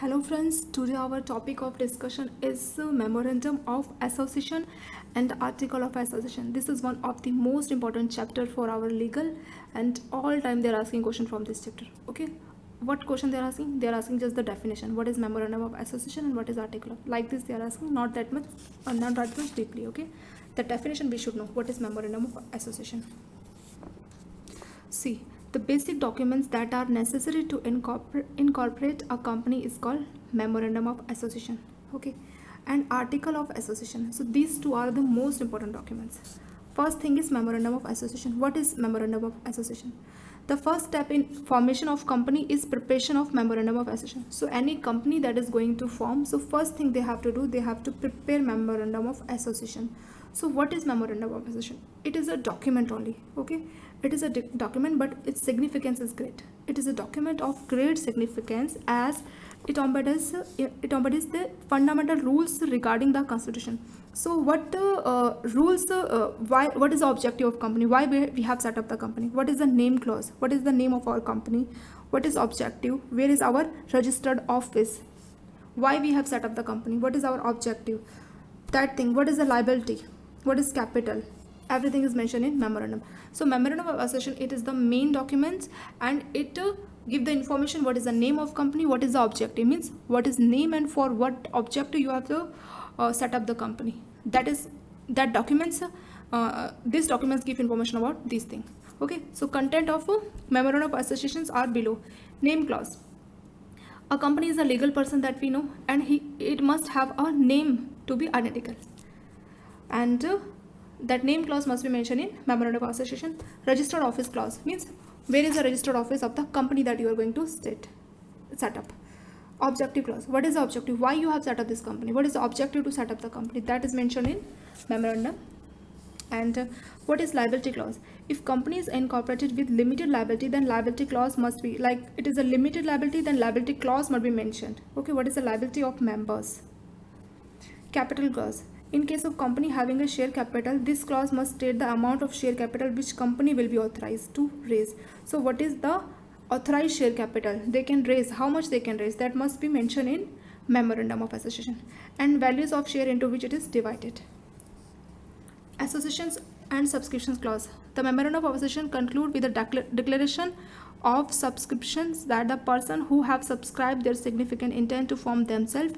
Hello friends, today our topic of discussion is Memorandum of Association and Article of Association. This is one of the most important chapter for our legal, and all time they are asking question from this chapter. Okay, what question they are asking? They are asking just the definition. What is Memorandum of Association and what is Article of? Like this they are asking, not that much, not that much deeply. Okay, the definition we should know. What is Memorandum of Association? See, the basic documents that are necessary to incorporate a company is called Memorandum of Association. Okay, and Article of Association. So these two are the most important documents. First thing is Memorandum of Association. What is Memorandum of Association? The first step in formation of company is preparation of Memorandum of Association. So any company that is going to form, so first thing they have to do, they have to prepare Memorandum of Association. So what is Memorandum of Association? It is a document only. Okay, it is a document, but its significance is great. It is a document of great significance as it embodies the fundamental rules regarding the constitution. So what rules, why, what is the objective of company, why we have set up the company, what is the name clause, what is the name of our company, what is objective, where is our registered office, why we have set up the company, what is our objective, that thing, what is the liability, what is capital, everything is mentioned in memorandum. So Memorandum of Association, it is the main document, and it give the information what is the name of company, what is the objective, means what is name and for what objective you have to set up the company. That is that documents, these documents give information about these things. Okay, so content of Memorandum of Associations are below. Name clause. A company is a legal person that we know, and it must have a name to be identical, and that name clause must be mentioned in Memorandum of Association. Registered office clause means where is the registered office of the company that you are going to set up. Objective clause. What is the objective? Why you have set up this company? What is the objective to set up the company? That is mentioned in memorandum. And what is liability clause? If company is incorporated with limited liability, then liability clause must be, like it is a limited liability, then liability clause must be mentioned. Okay, what is the liability of members? Capital clause. In case of company having a share capital, this clause must state the amount of share capital which company will be authorized to raise. So what is the authorized share capital they can raise, how much they can raise, that must be mentioned in Memorandum of Association. And values of share into which it is divided. Associations and subscriptions clause. The Memorandum of Association conclude with a declaration of subscriptions that the person who have subscribed their significant intent to form themselves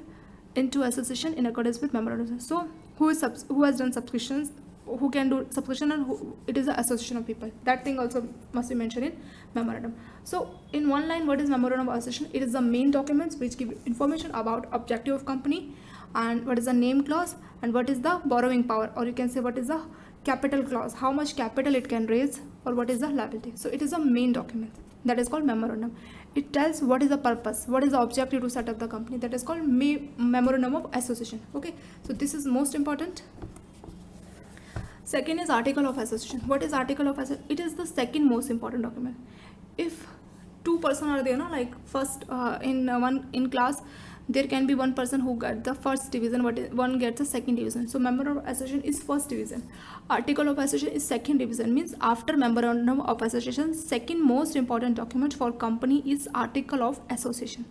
into association in accordance with memorandum. So who has done subscriptions, who can do subscription, and it is an association of people. That thing also must be mentioned in memorandum. So in one line, what is Memorandum of Association? It is the main documents which give information about objective of company, and what is the name clause, and what is the borrowing power, or you can say what is the capital clause, how much capital it can raise, or what is the liability. So it is a main document that is called memorandum. It tells what is the purpose, what is the objective to set up the company. That is called Memorandum of Association. Okay, so this is most important. Second is Article of Association. What is Article of Association? It is the second most important document. If two person are there, no, like first in class, there can be one person who got the first division, one gets the second division. So Memorandum of Association is first division. Article of Association is second division, means after Memorandum of Association, second most important document for company is Article of Association.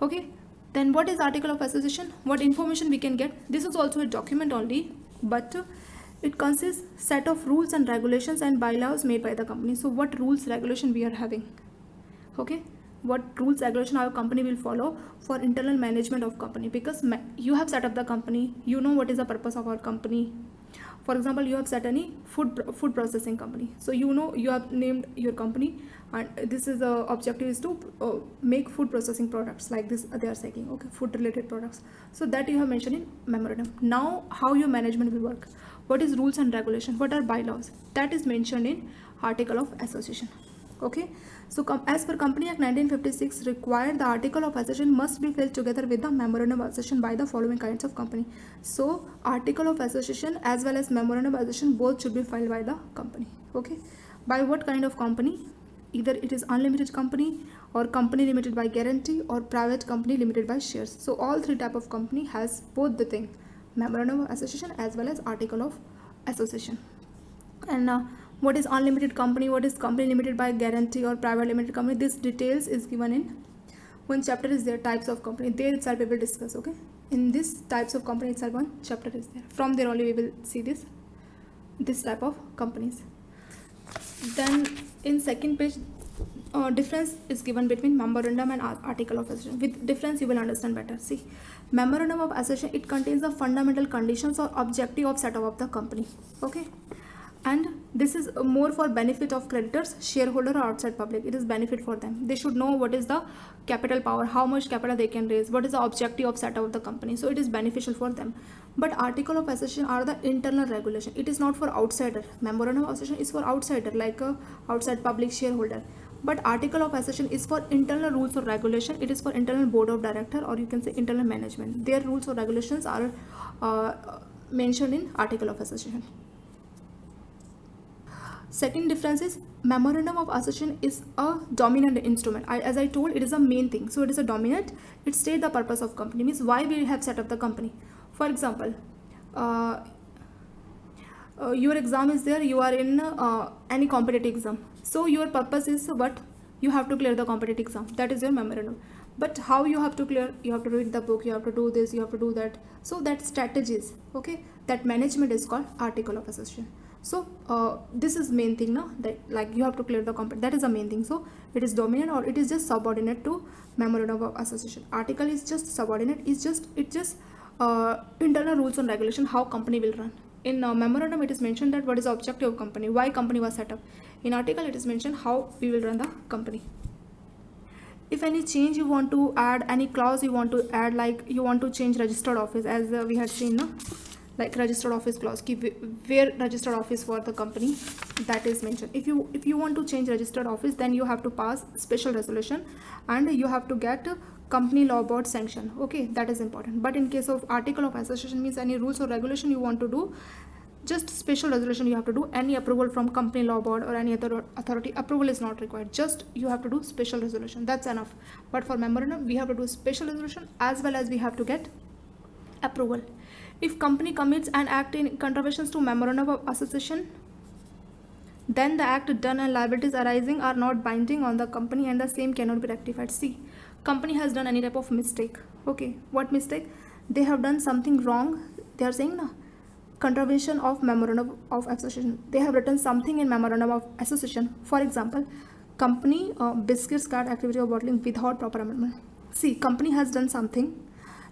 Okay, then what is Article of Association? What information we can get? This is also a document only, but it consists set of rules and regulations and bylaws made by the company. So what rules regulation we are having? Okay, what rules regulation our company will follow for internal management of company, because you have set up the company, you know what is the purpose of our company. For example, you have set any food processing company, so you know you have named your company, and this is the objective is to make food processing products, like this they are saying, okay, food related products. So that you have mentioned in memorandum. Now how your management will work, what is rules and regulation, what are bylaws, that is mentioned in Article of Association. Okay, so as per Company Act 1956 required, the Article of Association must be filed together with the Memorandum of Association by the following kinds of company. So Article of Association as well as Memorandum of Association both should be filed by the company. Okay, by what kind of company? Either it is unlimited company, or company limited by guarantee, or private company limited by shares. So all three type of company has both the thing, Memorandum of Association as well as Article of Association. And what is unlimited company, what is company limited by guarantee, or private limited company, this details is given in one chapter is there, types of company. There itself we will discuss. Okay, in this types of company itself one chapter is there. From there only we will see this type of companies. Then in second page, difference is given between memorandum and article of association. With difference you will understand better. See, memorandum of association, it contains the fundamental conditions or objective of setup of the company. Okay, and this is more for benefit of creditors, shareholder, or outside public. It is benefit for them. They should know what is the capital power, how much capital they can raise, what is the objective of setup of the company. So it is beneficial for them. But article of association are the internal regulation. It is not for outsider. Memorandum of association is for outsider, like outside public, shareholder. But article of association is for internal rules or regulation. It is for internal board of director, or you can say internal management. Their rules or regulations are mentioned in article of association. Second difference is memorandum of association is a dominant instrument. As I told, it is a main thing. So it is a dominant. It states the purpose of company, means why we have set up the company. For example, your exam is there, you are in any competitive exam. So your purpose is what? You have to clear the competitive exam. That is your memorandum. But how you have to clear? You have to read the book, you have to do this, you have to do that. So that strategies, okay, that management is called article of association. So this is main thing now, that like you have to clear the competition. That is the main thing. So it is dominant or it is just subordinate to memorandum of association. Article is just subordinate. It's just internal rules and regulation, how company will run. In memorandum it is mentioned that what is the objective of company, why company was set up. In article it is mentioned how we will run the company. If any change you want to add, any clause you want to add, like you want to change registered office, as we had seen, no? Like registered office clause, where registered office for the company, that is mentioned. If you want to change registered office, then you have to pass special resolution and you have to get company law board sanction. Okay, that is important. But in case of article of association, means any rules or regulation you want to do, just special resolution you have to do. Any approval from company law board or any other authority approval is not required. Just you have to do special resolution, that's enough. But for memorandum we have to do special resolution as well as we have to get approval. If company commits an act in contraventions to memorandum of association, then the act done and liabilities arising are not binding on the company and the same cannot be rectified. See, company has done any type of mistake. Okay, what mistake? They have done something wrong. They are saying na, contravention of memorandum of association. They have written something in memorandum of association. For example, company biscuits cart activity of bottling without proper amendment. See, company has done something,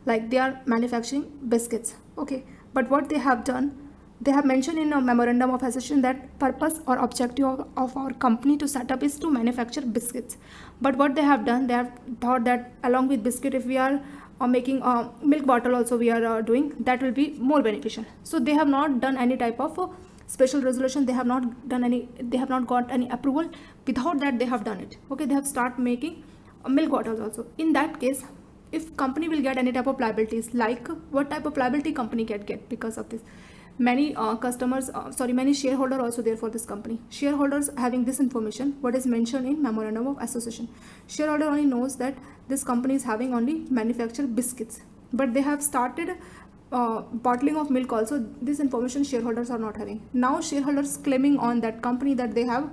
like they are manufacturing biscuits. Okay, but what they have done, they have mentioned in a memorandum of association that purpose or objective of our company to set up is to manufacture biscuits. But what they have done, they have thought that along with biscuit, if we are making a milk bottle also we are doing, that will be more beneficial. So they have not done any type of special resolution. They have not done any, they have not got any approval. Without that they have done it. Okay, they have started making milk bottles also. In that case, if company will get any type of liabilities, like what type of liability company can get because of this? Many many shareholders also there for this company. Shareholders having this information, what is mentioned in memorandum of association. Shareholder only knows that this company is having only manufactured biscuits, but they have started bottling of milk also. This information shareholders are not having. Now shareholders claiming on that company that they have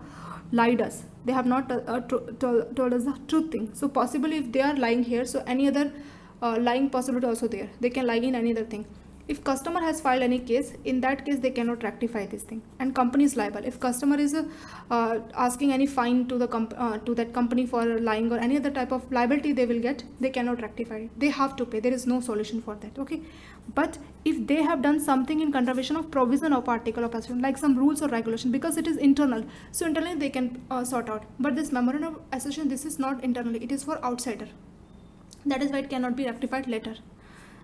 lied us. They have not told us the truth thing. So possibly if they are lying here, so any other lying possibility also there. They can lie in any other thing. If customer has filed any case, in that case they cannot rectify this thing, and company is liable. If customer is asking any fine to the to that company for lying or any other type of liability they will get, they cannot rectify it. They have to pay. There is no solution for that. Okay, but if they have done something in contravention of provision of article of association, like some rules or regulation, because it is internal, so internally they can sort out. But this memorandum of association, this is not internally, it is for outsider. That is why it cannot be rectified later.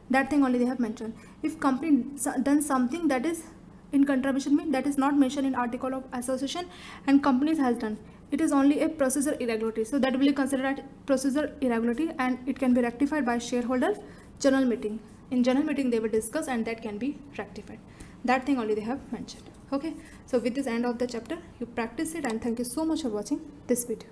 That thing only they have mentioned. If company done something that is in contravention, mean that is not mentioned in article of association, and companies has done, it is only a procedure irregularity. So that will be considered as procedure irregularity, and it can be rectified by shareholder general meeting. In general meeting they will discuss, and that can be rectified. That thing only they have mentioned. Okay, so with this end of the chapter, you practice it, and thank you so much for watching this video.